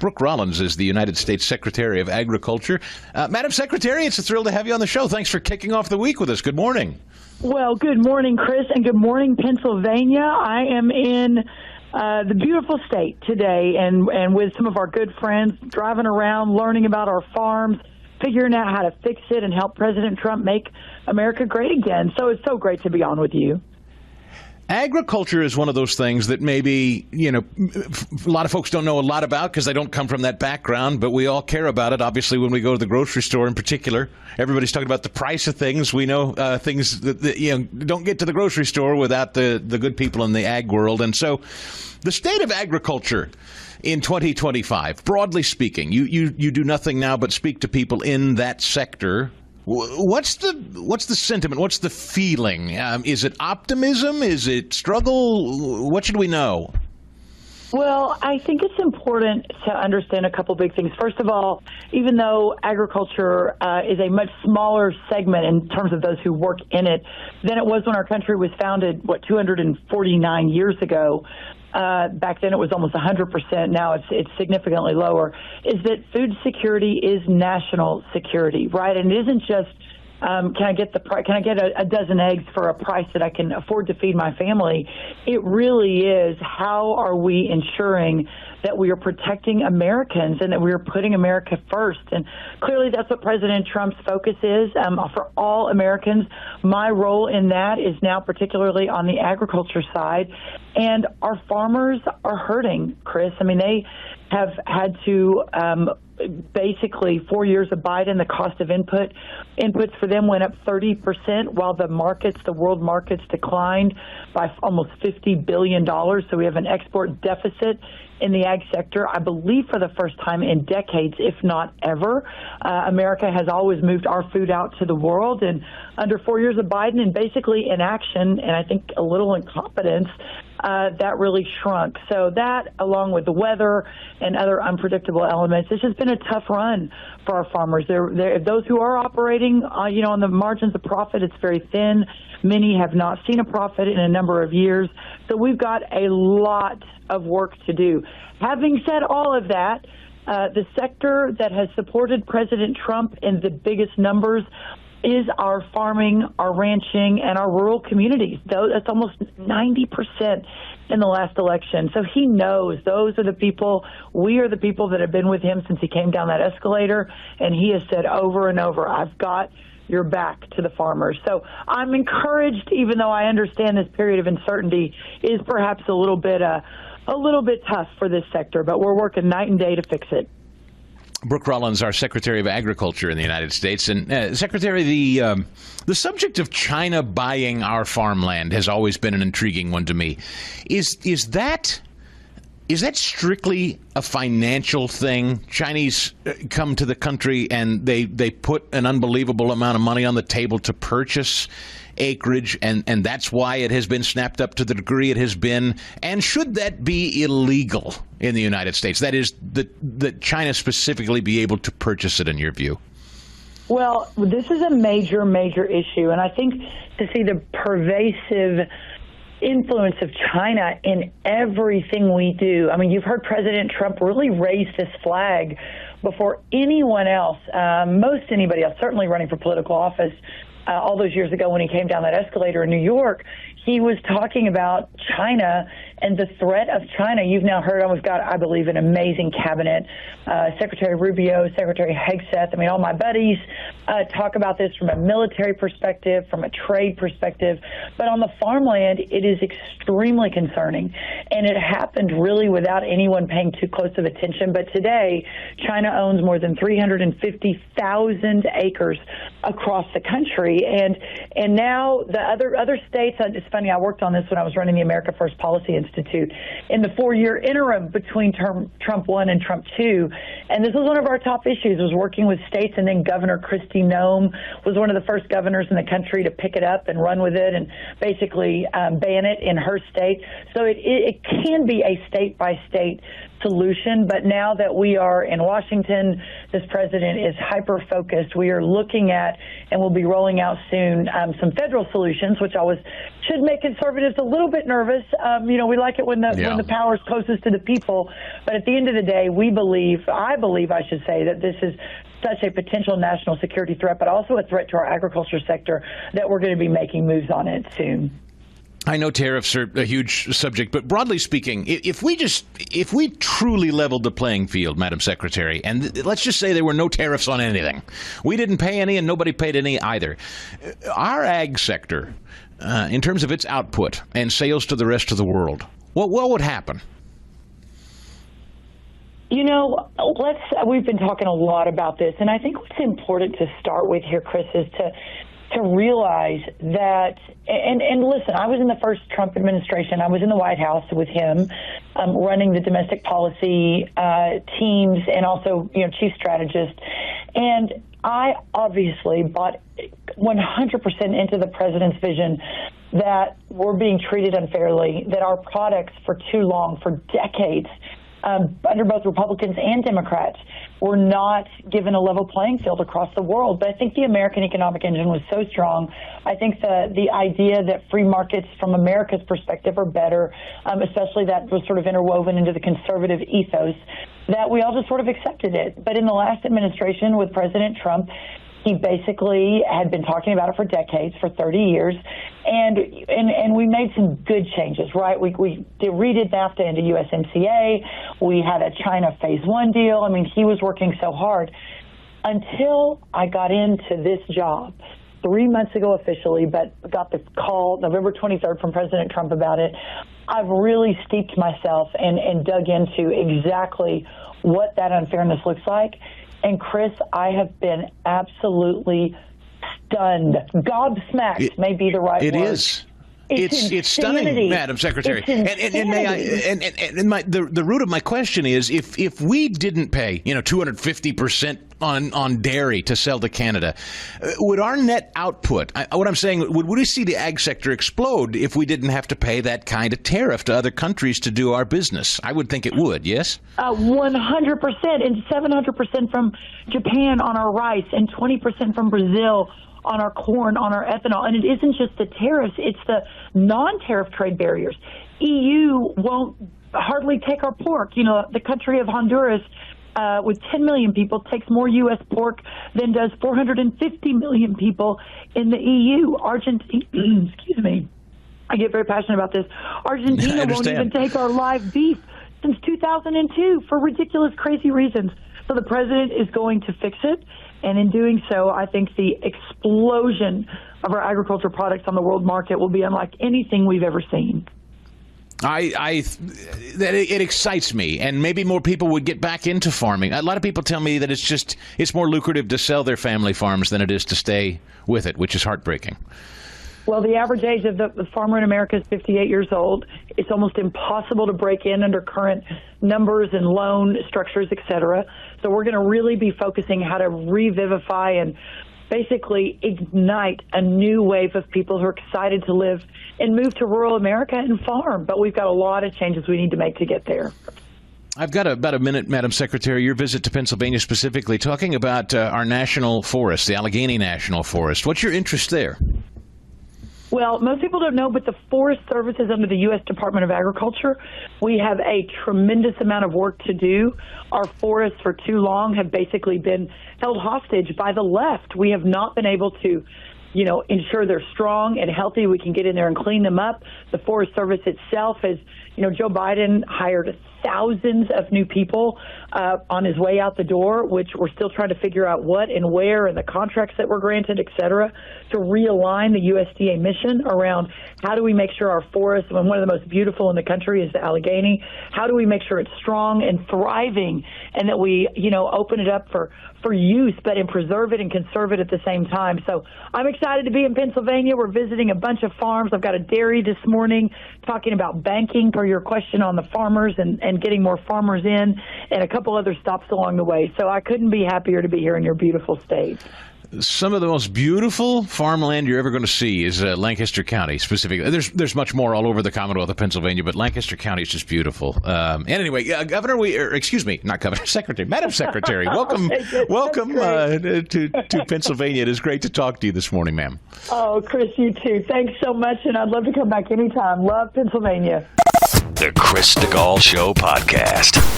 Brooke Rollins is the United States Secretary of Agriculture. Madam Secretary, it's a thrill to have you on the show. Thanks for kicking off the week with us. Good morning. Well, good morning, Chris, and good morning, Pennsylvania. I am in the beautiful state today and with some of our good friends, driving around, learning about our farms, figuring out how to fix it and help President Trump make America great again. So it's so great to be on with you. Agriculture is one of those things that maybe, a lot of folks don't know a lot about because they don't come from that background, but we all care about it. Obviously, when we go to the grocery store in particular, everybody's talking about the price of things. We know things that don't get to the grocery store without the good people in the ag world. And so the state of agriculture in 2025, broadly speaking, you do nothing now but speak to people in that sector. What's the sentiment? What's the feeling? Is it optimism? Is it struggle? What should we know? Well, I think it's important to understand a couple big things. First of all, even though agriculture is a much smaller segment in terms of those who work in it than it was when our country was founded, 249 years ago, back then it was almost 100%. Now it's significantly lower. Is that food security is national security, right? And it isn't just can I get a dozen eggs for a price that I can afford to feed my family? It really is, how are we ensuring that we are protecting Americans and that we are putting America first? And clearly that's what President Trump's focus is for all Americans. My role in that is now particularly on the agriculture side. And our farmers are hurting, Chris. I mean, they have had to basically 4 years of Biden, the cost of inputs for them went up 30%, while the world markets declined by almost $50 billion. So we have an export deficit in the ag sector, I believe for the first time in decades, if not ever. America has always moved our food out to the world, and under 4 years of Biden and basically inaction and I think a little incompetence, that really shrunk. So that, along with the weather and other unpredictable elements, it's just been a tough run for our farmers. Those who are operating, on the margins of profit, it's very thin. Many have not seen a profit in a number of years. So we've got a lot of work to do. Having said all of that, the sector that has supported President Trump in the biggest numbers is our farming, our ranching, and our rural communities. That's almost 90% in the last election. So he knows those are the people, we are the people that have been with him since he came down that escalator, and he has said over and over, I've got your back to the farmers. So I'm encouraged, even though I understand this period of uncertainty is perhaps a little bit tough for this sector, but we're working night and day to fix it. Brooke Rollins, our Secretary of Agriculture in the United States. And Secretary, the subject of China buying our farmland has always been an intriguing one to me. Is that strictly a financial thing? Chinese come to the country and they put an unbelievable amount of money on the table to purchase acreage, and that's why it has been snapped up to the degree it has been. And should that be illegal in the United States? That is, that China specifically be able to purchase it, in your view? Well, this is a major, major issue. And I think to see the pervasive influence of China in everything we do. I mean, you've heard President Trump really raise this flag before anyone else, most anybody else, certainly running for political office. All those years ago when he came down that escalator in New York, he was talking about China and the threat of China. You've now heard, we've got, I believe, an amazing cabinet. Secretary Rubio, Secretary Hegseth, all my buddies talk about this from a military perspective, from a trade perspective. But on the farmland, it is extremely concerning. And it happened really without anyone paying too close of attention. But today, China owns more than 350,000 acres across the country. And now the other states, it's funny, I worked on this when I was running the America First Policy Institute in the 4-year interim between Trump 1 and Trump 2. And this was one of our top issues, was working with states, and then Governor Kristi Noem was one of the first governors in the country to pick it up and run with it and basically ban it in her state. So it can be a state-by-state solution. But now that we are in Washington, this president is hyper-focused. We are looking at, and we'll be rolling out soon, some federal solutions, which always should make conservatives a little bit nervous. We like it when the power is closest to the people. But at the end of the day, I believe, that this is such a potential national security threat, but also a threat to our agriculture sector, that we're going to be making moves on it soon. I know tariffs are a huge subject, but broadly speaking, if we truly leveled the playing field, Madam Secretary, and let's just say there were no tariffs on anything, we didn't pay any and nobody paid any either, our ag sector, in terms of its output and sales to the rest of the world, what would happen? We've been talking a lot about this, and I think what's important to start with here, Chris, is to realize that, and listen, I was in the first Trump administration. I was in the White House with him, running the domestic policy teams and also, chief strategist. And I obviously bought 100% into the president's vision that we're being treated unfairly, that our products for too long, for decades, under both Republicans and Democrats, were not given a level playing field across the world. But I think the American economic engine was so strong. I think the idea that free markets from America's perspective are better, especially that was sort of interwoven into the conservative ethos, that we all just sort of accepted it. But in the last administration with President Trump, he basically had been talking about it for decades, for 30 years, and we made some good changes, right? We redid NAFTA into USMCA. We had a China Phase 1 deal. I mean, he was working so hard until I got into this job 3 months ago officially, but got the call November 23rd from President Trump about it. I've really steeped myself and dug into exactly what that unfairness looks like. And Chris, I have been absolutely stunned. Gobsmacked may be the right word. It is. It's stunning, Madam Secretary. And may I? And the root of my question is, if we didn't pay 250% on dairy to sell to Canada, would our net output? What I'm saying, would we see the ag sector explode if we didn't have to pay that kind of tariff to other countries to do our business? I would think it would. Yes. 100% and 700% from Japan on our rice and 20% from Brazil on our corn, on our ethanol. And it isn't just the tariffs, it's the non-tariff trade barriers. EU won't hardly take our pork. The country of Honduras, with 10 million people, takes more U.S. pork than does 450 million people in the EU. Argentina, excuse me, I get very passionate about this. Argentina won't even take our live beef since 2002 for ridiculous, crazy reasons. So the president is going to fix it. And in doing so, I think the explosion of our agriculture products on the world market will be unlike anything we've ever seen. It excites me, and maybe more people would get back into farming. A lot of people tell me that it's more lucrative to sell their family farms than it is to stay with it, which is heartbreaking. Well, the average age of the farmer in America is 58 years old. It's almost impossible to break in under current numbers and loan structures, et cetera. So we're going to really be focusing how to revivify and basically ignite a new wave of people who are excited to live and move to rural America and farm. But we've got a lot of changes we need to make to get there. I've got about a minute, Madam Secretary. Your visit to Pennsylvania specifically, talking about our national forest, the Allegheny National Forest. What's your interest there? Well, most people don't know, but the Forest Service is under the U.S. Department of Agriculture. We have a tremendous amount of work to do. Our forests for too long have basically been held hostage by the left. We have not been able to, ensure they're strong and healthy. We can get in there and clean them up. The Forest Service itself is, Joe Biden hired thousands of new people on his way out the door, which we're still trying to figure out what and where and the contracts that were granted, et cetera, to realign the USDA mission around how do we make sure our forests, and one of the most beautiful in the country is the Allegheny, how do we make sure it's strong and thriving and that we, open it up for use, but and preserve it and conserve it at the same time. So I'm excited to be in Pennsylvania. We're visiting a bunch of farms. I've got a dairy this morning talking about banking per your question on the farmers and getting more farmers in, and a couple other stops along the way. So I couldn't be happier to be here in your beautiful state. some of the most beautiful farmland you're ever going to see is Lancaster County specifically. There's much more all over the Commonwealth of Pennsylvania, but Lancaster County is just beautiful. And anyway, not Governor, Secretary, Madam Secretary, welcome to Pennsylvania. It is great to talk to you this morning, ma'am. Oh, Chris, you too. Thanks so much, and I'd love to come back anytime. Love Pennsylvania. The Chris Stigall Show podcast.